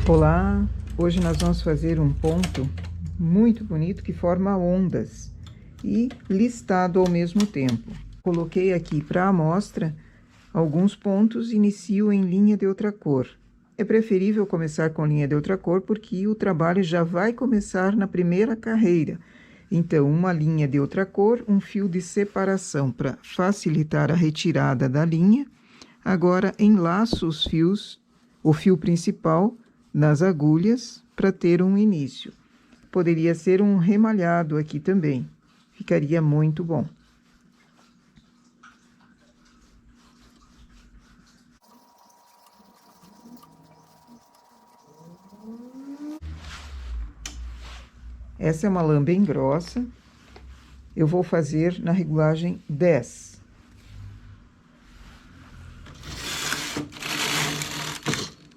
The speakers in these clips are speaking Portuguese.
Olá, hoje nós vamos fazer um ponto muito bonito que forma ondas e listado ao mesmo tempo. Coloquei aqui para a amostra alguns pontos, inicio em linha de outra cor. É preferível começar com linha de outra cor porque o trabalho já vai começar na primeira carreira. Então, uma linha de outra cor, um fio de separação para facilitar a retirada da linha. Agora, enlaço os fios, o fio principal, nas agulhas para ter um início. Poderia ser um remalhado aqui também, ficaria muito bom. Essa é uma lã bem grossa, eu vou fazer na regulagem 10.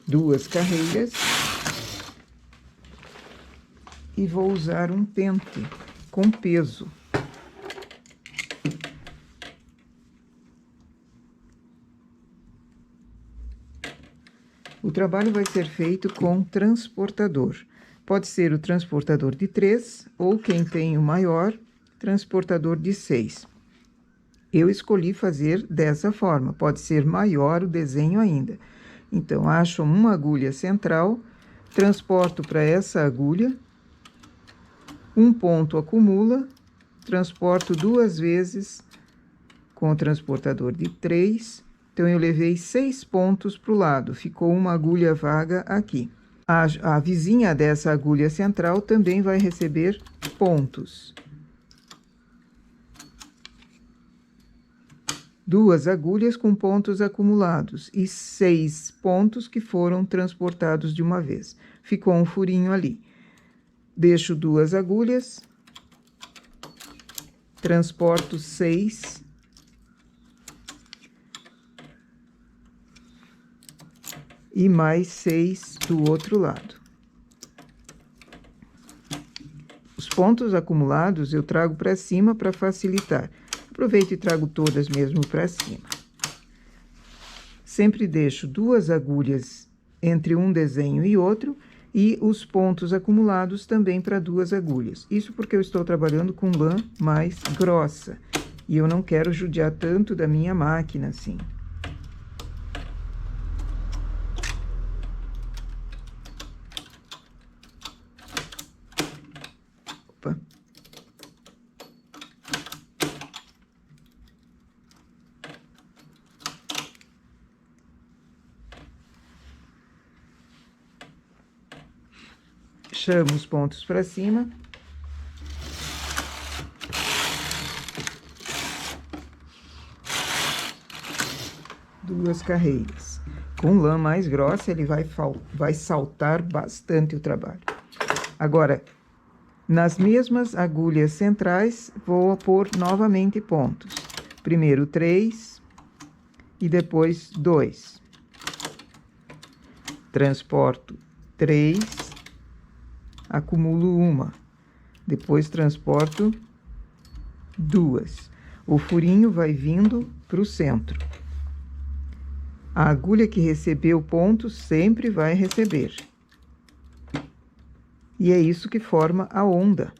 Duas carreiras. E vou usar um pente com peso. O trabalho vai ser feito com transportador. Pode ser o transportador de 3 ou quem tem o maior, transportador de 6. Eu escolhi fazer dessa forma, pode ser maior o desenho ainda. Então, acho uma agulha central, transporto para essa agulha, um ponto acumula, transporto 2 vezes com o transportador de 3. Então, eu levei 6 pontos para o lado, ficou uma agulha vaga aqui. A vizinha dessa agulha central também vai receber pontos. 2 agulhas com pontos acumulados e 6 pontos que foram transportados de uma vez. Ficou um furinho ali. Deixo 2 agulhas, transporto 6. E mais 6 do outro lado. Os pontos acumulados eu trago para cima para facilitar. Aproveito e trago todas mesmo para cima. Sempre deixo 2 agulhas entre um desenho e outro e os pontos acumulados também para 2 agulhas. Isso porque eu estou trabalhando com lã mais grossa e eu não quero judiar tanto da minha máquina assim. Opa. Chamo os pontos para cima. Duas carreiras. Com lã mais grossa, ele vai saltar bastante o trabalho. Agora, nas mesmas agulhas centrais, vou pôr novamente pontos. Primeiro 3 e depois 2. Transporto 3, acumulo 1. Depois transporto 2. O furinho vai vindo para o centro. A agulha que recebeu pontos sempre vai receber. E é isso que forma a onda.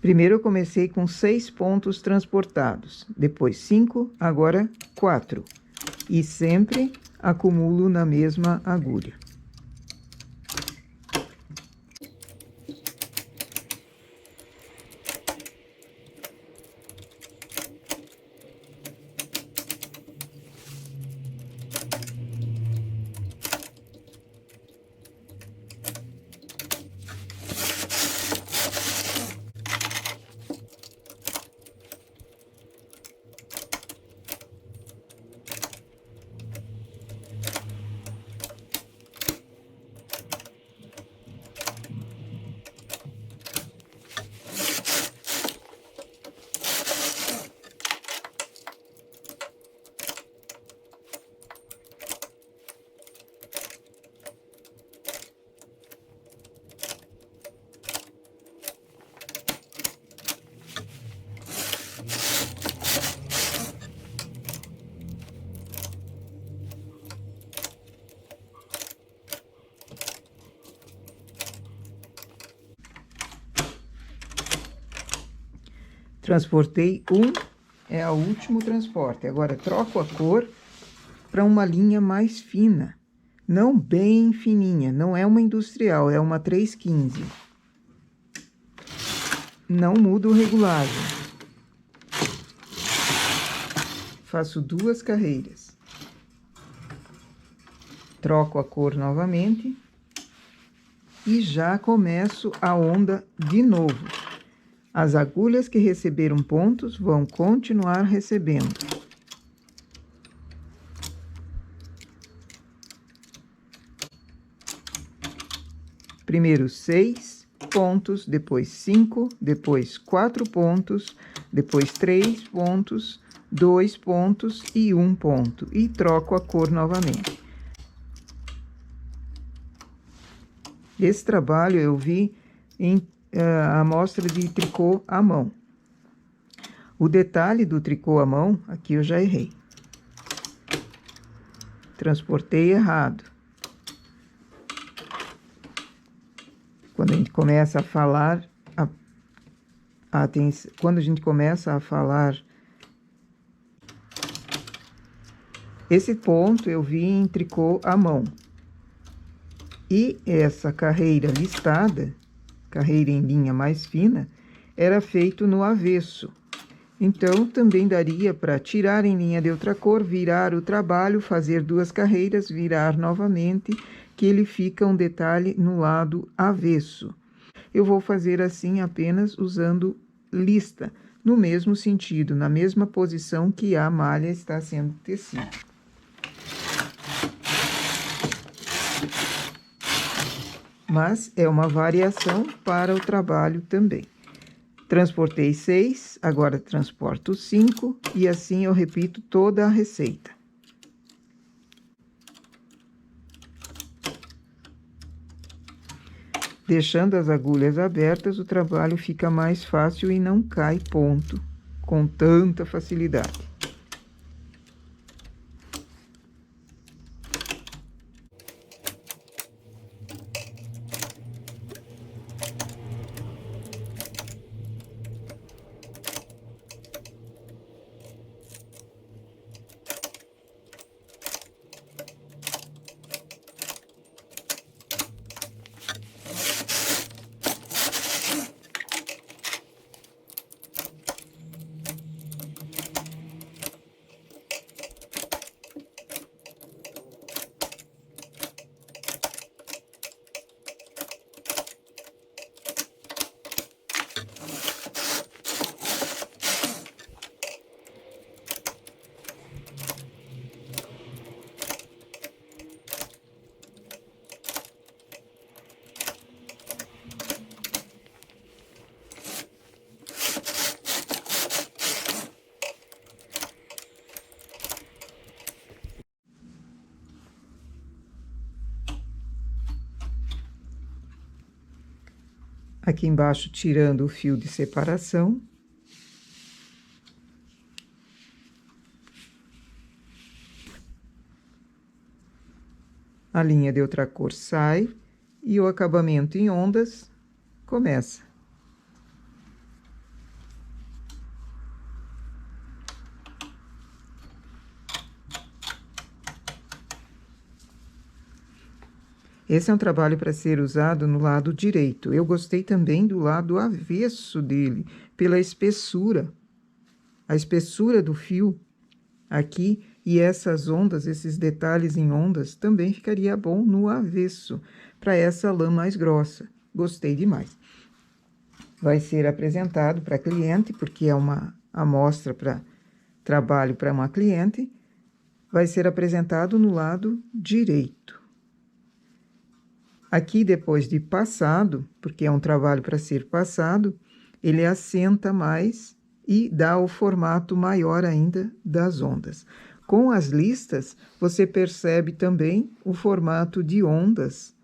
Primeiro eu comecei com 6 pontos transportados, depois 5, agora 4. E sempre acumulo na mesma agulha. Transportei um, é o último transporte. Agora, troco a cor para uma linha mais fina. Não bem fininha, não é uma industrial, é uma 315. Não mudo o regulagem. Faço 2 carreiras. Troco a cor novamente. E já começo a onda de novo. As agulhas que receberam pontos vão continuar recebendo. Primeiro 6 pontos, depois 5, depois 4 pontos, depois 3 pontos, 2 pontos e 1 ponto. E troco a cor novamente. Esse trabalho eu vi em amostra de tricô à mão. O detalhe do tricô à mão, aqui eu já errei. Transportei errado. Quando a gente começa a falar, quando a gente começa a falar, esse ponto eu vi em tricô à mão. E essa carreira listada, carreira em linha mais fina, era feito no avesso. Então, também daria para tirar em linha de outra cor, virar o trabalho, fazer 2 carreiras, virar novamente, que ele fica um detalhe no lado avesso. Eu vou fazer assim apenas usando lista, no mesmo sentido, na mesma posição que a malha está sendo tecida. Mas é uma variação para o trabalho também. Transportei 6, agora transporto 5, e assim eu repito toda a receita. Deixando as agulhas abertas, o trabalho fica mais fácil e não cai ponto com tanta facilidade. Aqui embaixo, tirando o fio de separação. A linha de outra cor sai e o acabamento em ondas começa. Esse é um trabalho para ser usado no lado direito. Eu gostei também do lado avesso dele, pela espessura. A espessura do fio aqui e essas ondas, esses detalhes em ondas, também ficaria bom no avesso, para essa lã mais grossa. Gostei demais. Vai ser apresentado para cliente, porque é uma amostra para trabalho para uma cliente. Vai ser apresentado no lado direito. Aqui, depois de passado, porque é um trabalho para ser passado, ele assenta mais e dá o formato maior ainda das ondas. Com as listas, você percebe também o formato de ondas,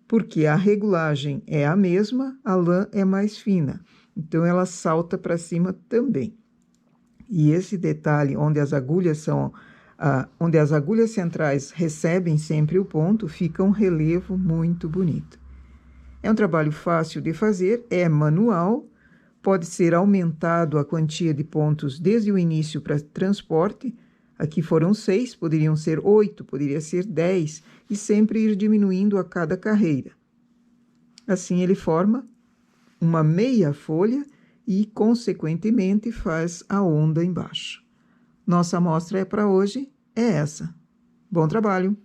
porque a regulagem é a mesma, a lã é mais fina, então ela salta para cima também. E esse detalhe onde as agulhas são... onde as agulhas centrais recebem sempre o ponto, fica um relevo muito bonito. É um trabalho fácil de fazer, é manual, Pode ser aumentado a quantia de pontos desde o início para transporte. Aqui foram 6, poderiam ser 8, poderia ser 10, e sempre ir diminuindo a cada carreira. Assim, ele forma uma meia folha e, consequentemente, faz a onda embaixo. Nossa amostra para hoje é essa. Bom trabalho!